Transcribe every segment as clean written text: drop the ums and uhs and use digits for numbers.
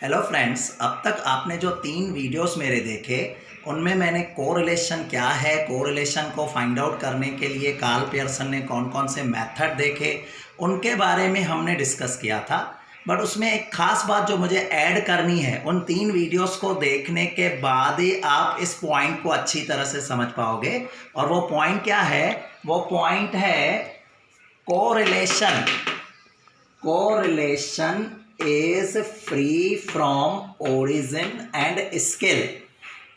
Hello friends, अब तक आपने जो 3 वीडियोस मेरे देखे उनमें मैंने कोरिलेशन क्या है, कोरिलेशन को फाइंड आउट करने के लिए कार्ल पियर्सन ने कौन कौन से मेथड देखे उनके बारे में हमने डिस्कस किया था। बट उसमें एक ख़ास बात जो मुझे ऐड करनी है, उन 3 वीडियोस को देखने के बाद ही आप इस पॉइंट को अच्छी तरह से समझ पाओगे। और वो पॉइंट क्या है? वो पॉइंट है correlation. Correlation is free from origin and scale.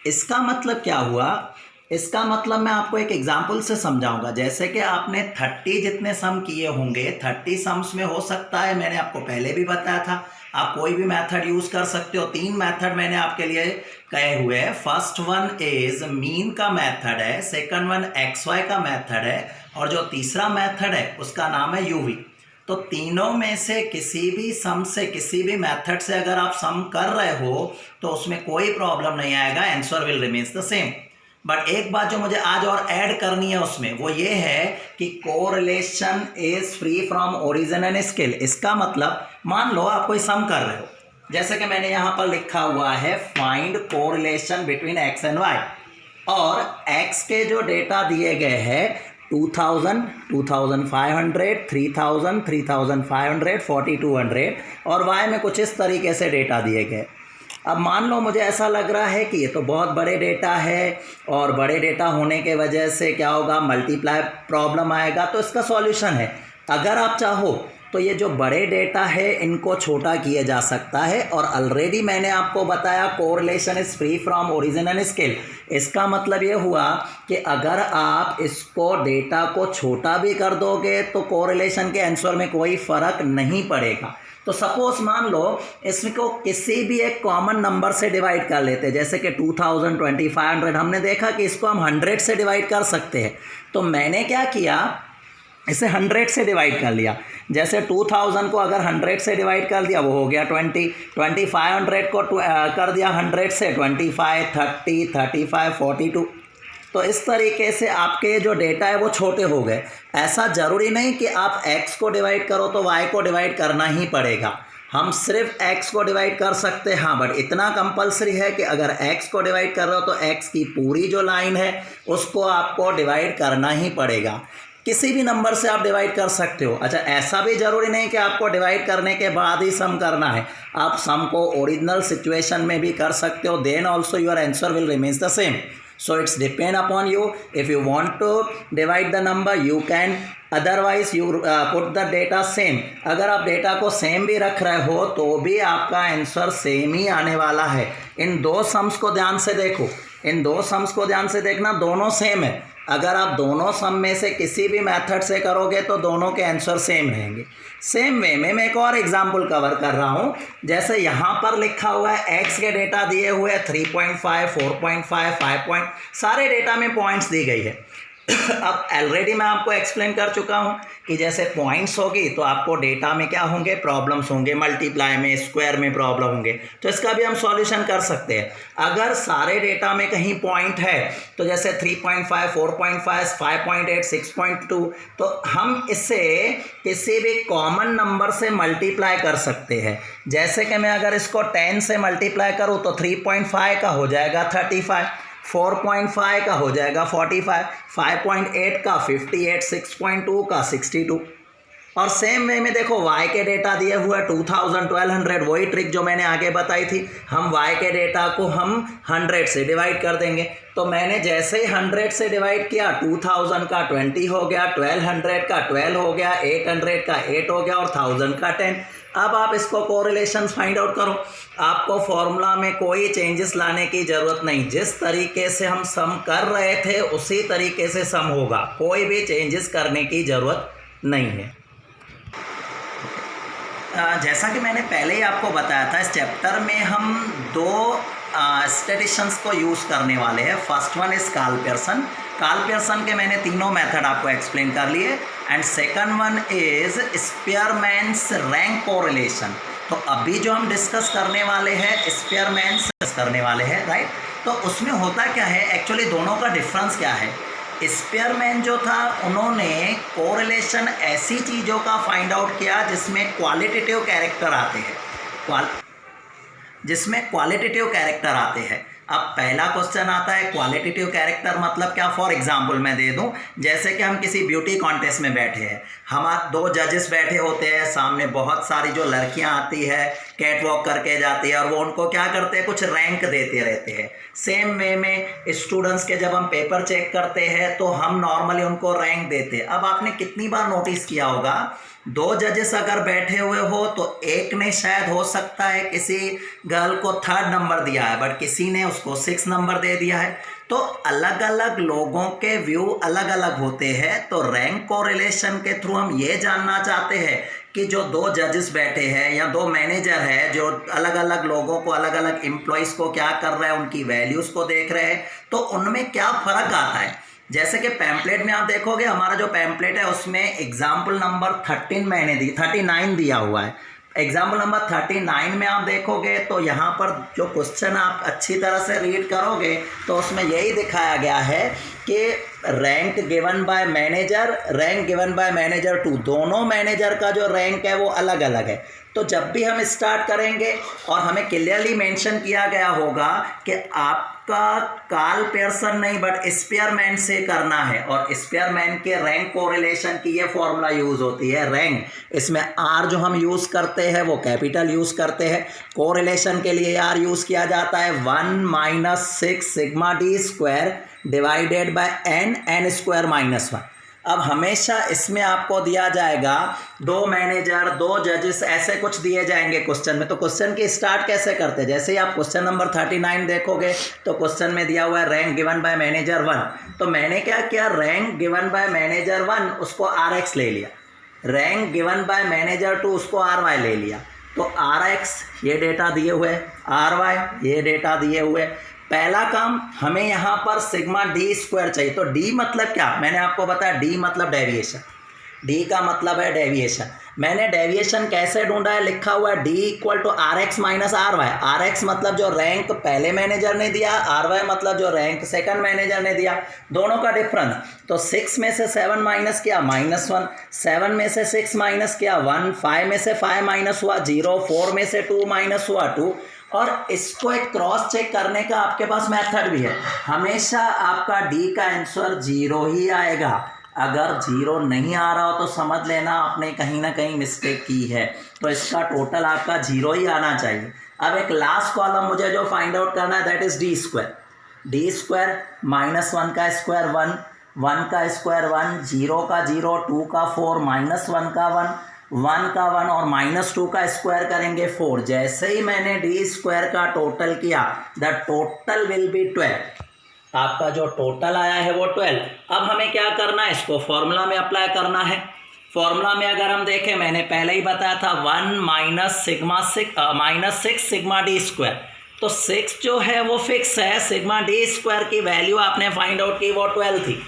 इसका मतलब क्या हुआ? इसका मतलब मैं आपको एक एग्जांपल से समझाऊंगा। जैसे कि आपने 30 जितने सम किए होंगे, 30 सम्स में हो सकता है, मैंने आपको पहले भी बताया था, आप कोई भी मेथड यूज कर सकते हो। 3 मेथड मैंने आपके लिए कहे हुए हैं। फर्स्ट वन इज मीन का मेथड है, सेकंड वन XY का मेथड है, और जो तीसरा मेथड है उसका नाम है UV। तो तीनों में से किसी भी सम से, किसी भी मेथड से अगर आप सम कर रहे हो तो उसमें कोई प्रॉब्लम नहीं आएगा, answer will remains the same. But एक बात जो मुझे आज और ऐड करनी है उसमें, वो ये है कि correlation is free from origin and scale. इसका मतलब मान लो आप कोई सम कर रहे हो, जैसे कि मैंने यहाँ पर लिखा हुआ है find correlation between x and y, और x के जो डेटा दिए गए हैं 2000, 2500, 3000, 3500, 4200, और y में कुछ इस तरीके से डेटा दिए गए। अब मान लो मुझे ऐसा लग रहा है कि ये तो बहुत बड़े डेटा है, और बड़े डेटा होने के वजह से क्या होगा, मल्टीप्लाई प्रॉब्लम आएगा। तो इसका सॉल्यूशन है, अगर आप चाहो तो ये जो बड़े डेटा है इनको छोटा किया जा सकता है। और ऑलरेडी मैंने आपको बताया correlation is free from origin and scale. इसका मतलब ये हुआ कि अगर आप इसको डेटा को छोटा भी कर दोगे तो कोरिलेशन के आंसर में कोई फ़र्क नहीं पड़ेगा। तो सपोज मान लो इसको किसी भी एक कॉमन नंबर से डिवाइड कर लेते हैं, जैसे कि 2000, 2500। हमने देखा कि इसको हम 100 से डिवाइड कर सकते हैं। तो मैंने क्या किया, इसे 100 से डिवाइड कर लिया। जैसे 2000 को अगर 100 से डिवाइड कर दिया, वो हो गया 20। 2500 को कर दिया 100 से, 25, 30, 35, 42। तो इस तरीके से आपके जो डेटा है वो छोटे हो गए। ऐसा ज़रूरी नहीं कि आप x को डिवाइड करो तो y को डिवाइड करना ही पड़ेगा। हम सिर्फ x को डिवाइड कर सकते हैं, हाँ, बट इतना कंपलसरी है कि अगर x को डिवाइड कर रहे हो तो x की पूरी जो लाइन है उसको आपको डिवाइड करना ही पड़ेगा। किसी भी नंबर से आप डिवाइड कर सकते हो। अच्छा, ऐसा भी ज़रूरी नहीं कि आपको डिवाइड करने के बाद ही सम करना है, आप सम को ओरिजिनल सिचुएशन में भी कर सकते हो, then also your answer will remains the same. So it's depend upon you. If you want to divide the number, you can. Otherwise you put the data same. अगर आप डेटा को same भी रख रहे हो तो भी आपका आंसर सेम ही आने वाला है। इन 2 सम्स को ध्यान से देखो, इन 2 सम्स को ध्यान से देखना, दोनों सेम है। अगर आप दोनों सम में से किसी भी मेथड से करोगे तो दोनों के आंसर सेम रहेंगे। सेम वे में मैं एक और एग्जांपल कवर कर रहा हूँ। जैसे यहाँ पर लिखा हुआ है x के डेटा दिए हुए 3.5, 4.5, 5 सारे डेटा में पॉइंट्स दी गई है। अब ऑलरेडी मैं आपको एक्सप्लेन कर चुका हूँ कि जैसे पॉइंट्स होगी तो आपको डेटा में क्या होंगे, प्रॉब्लम्स होंगे, मल्टीप्लाई में, स्क्वायर में प्रॉब्लम होंगे। तो इसका भी हम सॉल्यूशन कर सकते हैं। अगर सारे डेटा में कहीं पॉइंट है तो जैसे 3.5, 4.5, 5.8, 6.2, तो हम इसे किसी भी कॉमन नंबर से मल्टीप्लाई कर सकते हैं। जैसे कि मैं अगर इसको 10 से मल्टीप्लाई करूँ तो 3.5 का हो जाएगा 35, 4.5 का हो जाएगा 45, 5.8 का 58, 6.2 का 62। और सेम वे में देखो y के डेटा दिए हुए 2000, 1200, वही ट्रिक जो मैंने आगे बताई थी, हम y के डेटा को हम 100 से डिवाइड कर देंगे। तो मैंने जैसे ही 100 से डिवाइड किया, 2000 का 20 हो गया, 1200 का 12 हो गया, 800 का 8 हो गया, और 1000 का 10। अब आप इसको कोरिलेशन फाइंड आउट करो। आपको फॉर्मूला में कोई चेंजेस लाने की ज़रूरत नहीं, जिस तरीके से हम सम कर रहे थे उसी तरीके से सम होगा, कोई भी चेंजेस करने की ज़रूरत नहीं है। जैसा कि मैंने पहले ही आपको बताया था, इस चैप्टर में हम 2 स्टैटिस्टिशियंस को यूज़ करने वाले हैं। First one is Karl Pearson. Karl Pearson के मैंने तीनों मेथड आपको एक्सप्लेन कर लिए। And second one is Spearman's rank correlation. तो अभी जो हम डिस्कस करने वाले हैं स्पीयरमैन्स करने वाले हैं, राइट। तो उसमें होता क्या है, एक्चुअली दोनों का डिफरेंस क्या है। स्पीयरमैन जो था उन्होंने कोरिलेशन ऐसी चीज़ों का फाइंड आउट किया जिसमें क्वालिटेटिव कैरेक्टर आते हैं। जिसमें क्वालिटेटिव कैरेक्टर आते हैं। अब पहला क्वेश्चन आता है क्वालिटेटिव कैरेक्टर मतलब क्या। फॉर एग्जांपल मैं दे दूं, जैसे कि हम किसी ब्यूटी कॉन्टेस्ट में बैठे हैं, हमारे 2 जजेस बैठे होते हैं, सामने बहुत सारी जो लड़कियां आती है कैट वॉक करके जाती है और वो उनको क्या करते हैं, कुछ रैंक देते रहते हैं। सेम वे में स्टूडेंट्स के जब हम पेपर चेक करते हैं तो हम नॉर्मली उनको रैंक देते हैं। अब आपने कितनी बार नोटिस किया होगा, 2 जजेस अगर बैठे हुए हो तो एक ने शायद हो सकता है किसी गर्ल को 3rd नंबर दिया है, बट किसी ने उसको 6 नंबर दे दिया है। तो अलग अलग लोगों के व्यू अलग अलग होते हैं। तो रैंक कोरिलेशन के थ्रू हम ये जानना चाहते हैं कि जो 2 जजेस बैठे हैं या 2 मैनेजर है जो अलग अलग लोगों को, अलग अलग एम्प्लॉयज़ को क्या कर रहे हैं, उनकी वैल्यूज़ को देख रहे हैं, तो उनमें क्या फ़र्क आता है। जैसे कि पैम्पलेट में आप देखोगे, हमारा जो पैम्पलेट है उसमें एग्जाम्पल नंबर 39 दिया हुआ है। एग्जाम्पल नंबर 39 में आप देखोगे तो यहाँ पर जो क्वेश्चन आप अच्छी तरह से रीड करोगे तो उसमें यही दिखाया गया है कि rank given by manager, rank given by manager 2, दोनों मैनेजर का जो रैंक है वो अलग अलग है। तो जब भी हम स्टार्ट करेंगे और हमें क्लियरली मेंशन किया गया होगा कि आपका कार्ल पियर्सन नहीं बट स्पीयरमैन से करना है, और स्पीयरमैन के रैंक कोरिलेशन की ये फॉर्मूला यूज़ होती है रैंक। इसमें आर जो हम यूज़ करते हैं वो कैपिटल यूज़ करते हैं। कोरिलेशन के लिए आर यूज़ किया जाता है 1 - 6 sigma D square divided by n square -1। अब हमेशा इसमें आपको दिया जाएगा 2 मैनेजर, 2 जजेस, ऐसे कुछ दिए जाएंगे क्वेश्चन में। तो क्वेश्चन की स्टार्ट कैसे करते हैं, जैसे ही आप क्वेश्चन नंबर 39 देखोगे तो क्वेश्चन में दिया हुआ है रैंक गिवन बाय मैनेजर 1। तो मैंने क्या किया, रैंक गिवन बाय मैनेजर 1 उसको RX ले लिया, रैंक गिवन बाय मैनेजर 2 उसको RY ले लिया। तो RX ये डेटा दिए हुए, RY ये डेटा दिए हुए। पहला काम हमें यहाँ पर सिग्मा डी स्क्वायर चाहिए। तो डी मतलब क्या, मैंने आपको बताया डी मतलब डेविएशन, डी का मतलब है डेविएशन। मैंने डेविएशन कैसे ढूंढा है, लिखा हुआ है D equal to RX minus RY। RX मतलब जो रैंक पहले मैनेजर ने दिया, RY मतलब जो रैंक सेकंड मैनेजर ने दिया, दोनों का डिफरेंस। तो 6 में से 7 माइनस किया -1, 7 में से 6 माइनस किया 1, 5 में से 5 माइनस हुआ 0, 4 में से 2 माइनस हुआ 2। और इसको एक क्रॉस चेक करने का आपके पास मेथड भी है। हमेशा आपका डी का आंसर 0 ही आएगा। अगर 0 नहीं आ रहा हो तो समझ लेना आपने कहीं ना कहीं मिस्टेक की है। तो इसका टोटल आपका 0 ही आना चाहिए। अब एक लास्ट कॉलम मुझे जो फाइंड आउट करना है that is D square. D square -1 का स्क्वायर 1, 1 का स्क्वायर 1, 0 का 0, 2 का 4, -1 का 1, 1 का 1 और -2 का स्क्वायर करेंगे 4। जैसे ही मैंने डी स्क्वायर का टोटल किया द टोटल विल बी 12। आपका जो टोटल आया है वो 12। अब हमें क्या करना है, इसको फॉर्मूला में अप्लाई करना है। फॉर्मूला में अगर हम देखें, मैंने पहले ही बताया था 1 - 6 सिग्मा डी स्क्वायर। तो 6 जो है वो फिक्स है, सिग्मा डी स्क्वायर की वैल्यू आपने फाइंड आउट की वो 12 थी।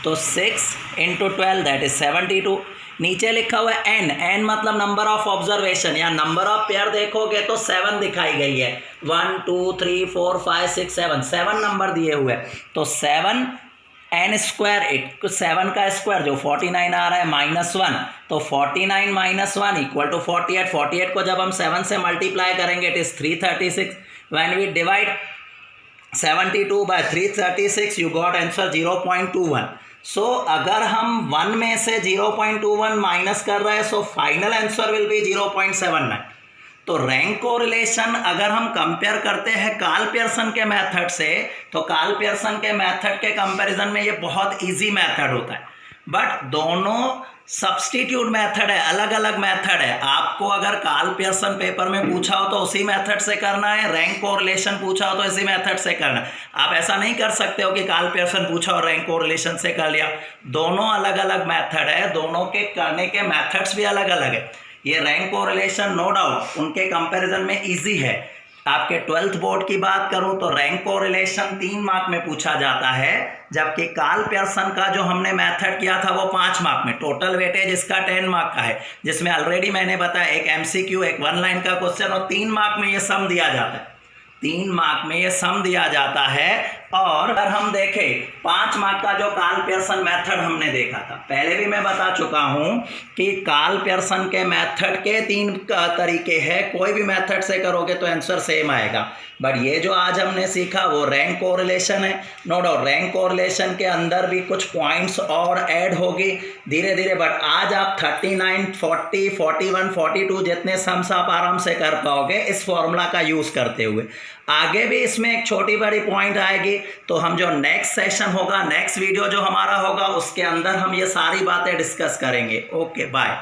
तो 6 × 12 दैट इज 72। नीचे लिखा हुआ है n मतलब नंबर ऑफ ऑब्जर्वेशन या नंबर ऑफ पेयर देखोगे तो 7 दिखाई गई है। 1 2 3 4 5 6 7 नंबर दिए हुए। तो 7 n स्क्वायर 7 का स्क्वायर जो 49 आ रहा है -1, तो 49 - 1 इक्वल टू 48। 48 को जब हम 7 से मल्टीप्लाई करेंगे it is 336। When we divide 72 by 336 you got answer 0.21। So अगर हम 1 में से 0.21 माइनस कर रहे हैं so final answer will be 0.79। तो रैंक कोरिलेशन अगर हम कंपेयर करते हैं कार्ल पियर्सन के मेथड से, तो कार्ल पियर्सन के मेथड के कंपैरिजन में ये बहुत इजी मेथड होता है। बट दोनों सब्स्टिट्यूट मेथड है, अलग अलग मेथड है। आपको अगर कार्ल पियर्सन पेपर में पूछा हो तो उसी मेथड से करना है, रैंक कोरिलेशन पूछा हो तो इसी मेथड से करना है। आप ऐसा नहीं कर सकते हो कि कार्ल पियर्सन पूछा और रैंक कोरिलेशन से कर लिया। दोनों अलग अलग मेथड है, दोनों के करने के मेथड्स भी अलग अलग है। ये रैंक कोरिलेशन नो डाउट उनके कंपैरिजन में इजी है। आपके 12th बोर्ड की बात करूं तो रैंक कोरिलेशन 3 मार्क में पूछा जाता है, जबकि कार्ल पियर्सन का जो हमने मेथड किया था वो 5 मार्क में। टोटल वेटेज इसका 10 मार्क का है, जिसमें ऑलरेडी मैंने बताया एक MCQ, एक 1 लाइन का क्वेश्चन और 3 मार्क में ये सम दिया जाता है। 3 मार्क में ये सम दिया जाता है। और अगर हम देखें 5 मार्क का जो कार्ल पियर्सन मेथड हमने देखा था, पहले भी मैं बता चुका हूं कि कार्ल पियर्सन के मेथड के 3 तरीके हैं, कोई भी मेथड से करोगे तो आंसर सेम आएगा। बट ये जो आज हमने सीखा वो रैंक कोरिलेशन है। नो डाउट रैंक कोरिलेशन के अंदर भी कुछ पॉइंट्स और ऐड होगी धीरे धीरे, बट आज आप 39, 40, 41, 42 जितने सम्स आप आराम से कर पाओगे इस फॉर्मूला का यूज़ करते हुए। आगे भी इसमें एक छोटी बड़ी पॉइंट आएगी, तो हम जो नेक्स्ट सेशन होगा, नेक्स्ट वीडियो जो हमारा होगा, उसके अंदर हम ये सारी बातें डिस्कस करेंगे। Okay bye.